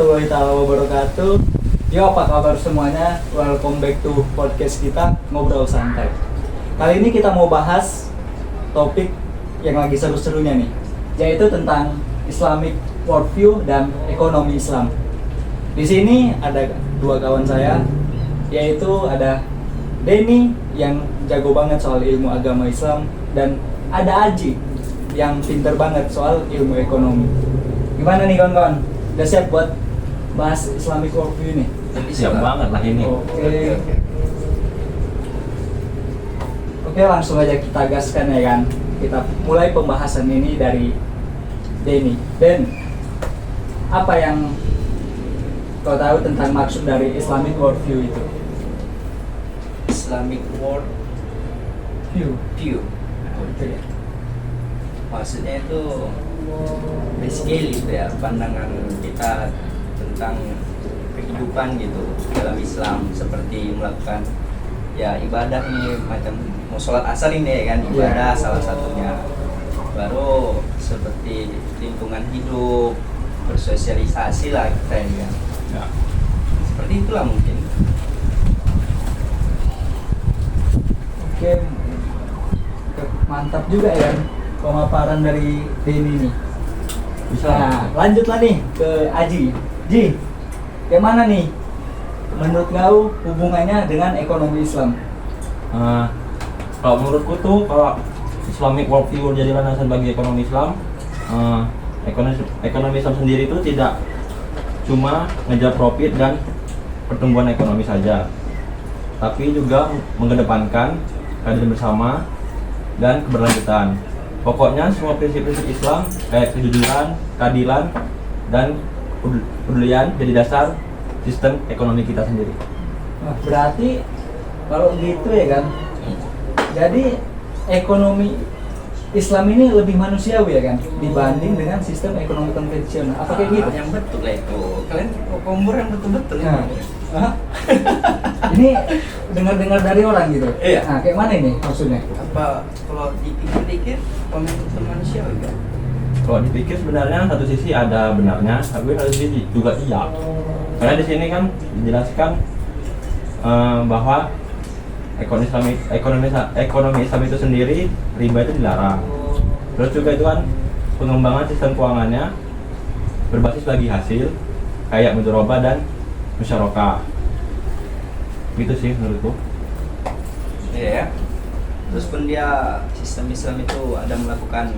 warahmatullahi wabarakatuh. Yo, apa kabar semuanya? Welcome back to podcast kita Ngobrol Santai. Kali ini kita mau bahas topik yang lagi seru-serunya nih, yaitu tentang Islamic worldview dan ekonomi Islam. Di sini ada dua kawan saya, yaitu ada Denny yang jago banget soal ilmu agama Islam, dan ada Aji yang pinter banget soal ilmu ekonomi. Gimana nih kawan-kawan? Udah siap buat bahas Islamic worldview nih? Siap banget lah ini. Oke, langsung aja kita gaskan ya kan. Kita mulai pembahasan ini dari Denny. Den, apa yang kau tahu tentang maksud dari Islamic worldview itu? Islamic world view. Oke. Maksudnya itu basically itu ya, pandangan kita tentang kehidupan gitu dalam Islam, seperti melakukan ya ibadah nih, macam mau sholat asar ini ya kan, ibadah salah satunya. Baru seperti lingkungan hidup, bersosialisasi lah kita ya. Seperti itulah mungkin. Oke, mantap juga ya pemaparan dari Denny nih. Bisa. Nah, lanjutlah nih ke Aji. Ji, kayak mana nih menurut kau hubungannya dengan ekonomi Islam? Kalau menurutku tuh, kalau Islamic worldview jadi landasan bagi ekonomi Islam, ekonomi Islam sendiri itu tidak cuma ngejar profit dan pertumbuhan ekonomi saja, tapi juga mengedepankan keadilan bersama dan keberlanjutan. Pokoknya semua prinsip-prinsip Islam kayak kejujuran, keadilan, dan pedulian jadi dasar sistem ekonomi kita sendiri. Nah, berarti kalau gitu ya kan, jadi ekonomi Islam ini lebih manusiawi ya kan dibanding dengan sistem ekonomi konvensional. Apa kayak gitu? Yang betul lah itu. Kalian kompor yang betul-betul Nah, ini. ini dengar-dengar dari orang gitu. Iya. Nah, kayak mana ini maksudnya? Apa kalau dipikir-pikir betul manusiawi kan? Kalau dipikir sebenarnya satu sisi ada benarnya, tapi satu sisi juga iya. Karena di sini kan dijelaskan bahwa ekonomi Islam itu sendiri riba itu dilarang. Terus juga itu kan pengembangan sistem keuangannya berbasis bagi hasil kayak mudharabah dan musyarakah. Gitu sih menurutku. Iya ya. Terus pun dia sistem Islam itu ada melakukan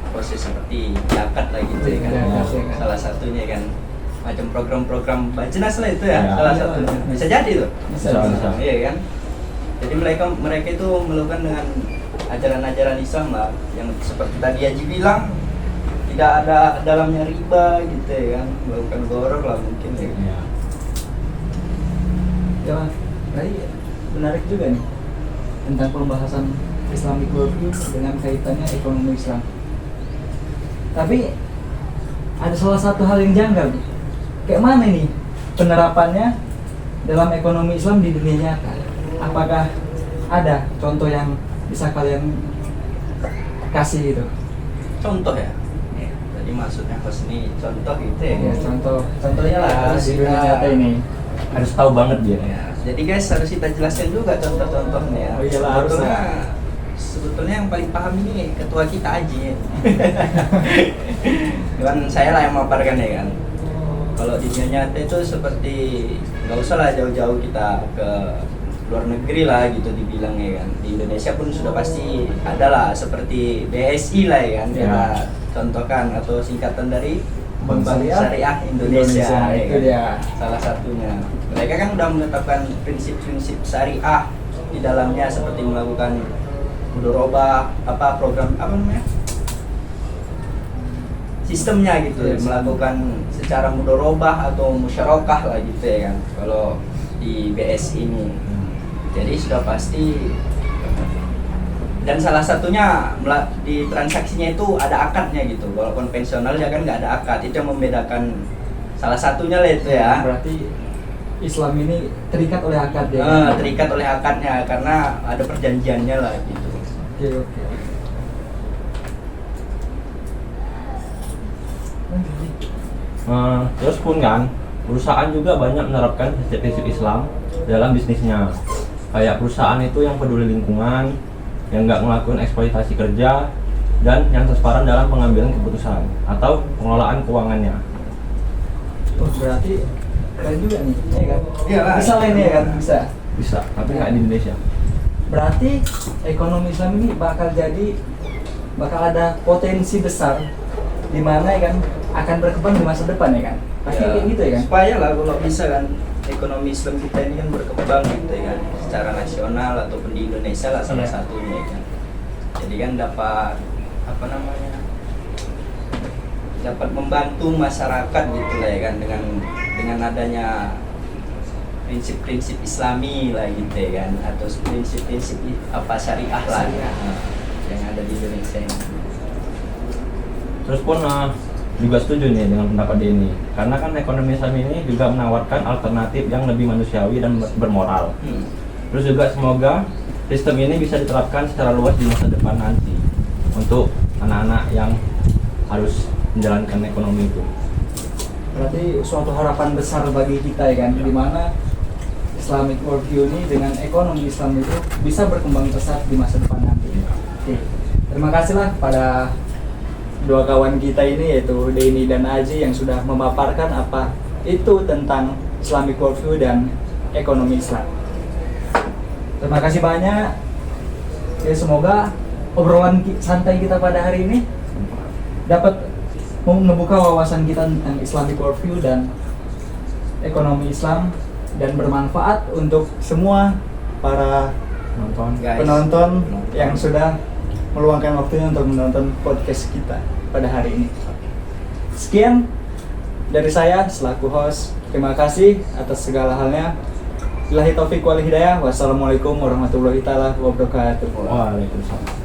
proses seperti zakat lah gitu ya kan. Ya. Salah satunya kan macam program-program Bajnas lah itu ya, Ya. salah satunya. Bisa jadi tuh. Bisa. Iya kan. Jadi mereka itu melakukan dengan ajaran-ajaran Islam lah, yang seperti tadi Haji bilang tidak ada dalamnya riba gitu ya kan, melakukan gorok lah mungkin ya. Ya. Ya, tadi menarik juga nih tentang pembahasan Islamic worldview dengan kaitannya ekonomi Islam. Tapi ada salah satu hal yang janggal nih. Kayak mana nih penerapannya dalam ekonomi Islam di dunia nyata? Apakah ada contoh yang bisa kalian kasih gitu? Contoh ya. Tadi maksudnya pas ini contoh gitu ya. Ya, contohnya lah Harus di dunia kita- nyata ini. Harus tahu banget dia. Ya, jadi guys harus kita jelaskan juga contoh-contohnya ya. Oh iyalah, harus Sebetulnya yang paling paham ini ketua kita Aji. Kan saya lah yang memaparkan ya kan. Kalau di dunia nyata itu seperti nggak usah lah jauh-jauh kita ke luar negeri lah gitu dibilang ya kan. Di Indonesia pun sudah pasti ada lah, seperti BSI lah ya kan, kita contohkan, atau singkatan dari Bank Syariah Indonesia, ya itu kan? dia. Salah satunya. Mereka kan udah menetapkan prinsip-prinsip syariah di dalamnya, seperti melakukan mudharabah, program sistemnya gitu, Yes. melakukan secara mudharabah atau musyarakah lah gitu ya kan, kalau di BSI ini. Jadi sudah pasti, dan salah satunya di transaksinya itu ada akadnya gitu. Kalau konvensional ya kan nggak ada akad, itu yang membedakan salah satunya lah itu ya. Berarti Islam ini terikat oleh akad ya? Terikat oleh akadnya karena ada perjanjiannya lah gitu. Oke. Terus pun kan, perusahaan juga banyak menerapkan prinsip Islam dalam bisnisnya. Kayak perusahaan itu yang peduli lingkungan, yang nggak ngelakuin eksploitasi kerja, dan yang transparan dalam pengambilan keputusan atau pengelolaan keuangannya. Oh, berarti keren juga nih, ya kan? Iya lah. Bisa lah ini ya kan, bisa. Bisa, tapi nggak di Indonesia. Berarti ekonomi Islam ini bakal ada potensi besar di mana ya kan akan berkembang di masa depan ya kan. Pasti kayak gitu ya kan. Supaya lah kalau bisa kan ekonomi Islam kita ini kan berkembang gitu ya kan, secara nasional ataupun di Indonesia lah salah Iya. satunya ya kan. Jadi kan dapat dapat membantu masyarakat gitu lah ya kan, dengan adanya prinsip-prinsip Islami lah gitu ya kan, atau prinsip-prinsip syariah lah yang ada di Indonesia ini. Terus pun juga setuju nih dengan pendapat Denny, karena kan ekonomi Islam ini juga menawarkan alternatif yang lebih manusiawi dan bermoral. Terus juga semoga sistem ini bisa diterapkan secara luas di masa depan nanti untuk anak-anak yang harus menjalankan ekonomi itu. Berarti suatu harapan besar bagi kita ya kan, di mana Islamic worldview ini dengan ekonomi Islam itu bisa berkembang pesat di masa depan nanti. Oke. Terima kasihlah pada dua kawan kita ini, yaitu Denny dan Aji, yang sudah memaparkan apa itu tentang Islamic worldview dan ekonomi Islam. Terima kasih banyak. Ya, semoga obrolan santai kita pada hari ini dapat membuka wawasan kita tentang Islamic worldview dan ekonomi Islam, dan bermanfaat untuk semua para penonton yang sudah meluangkan waktunya untuk menonton podcast kita pada hari ini. Sekian dari saya selaku host. Terima kasih atas segala halnya. Billahi taufiq wal hidayah. Wassalamualaikum warahmatullahi wabarakatuh. Waalaikumsalam.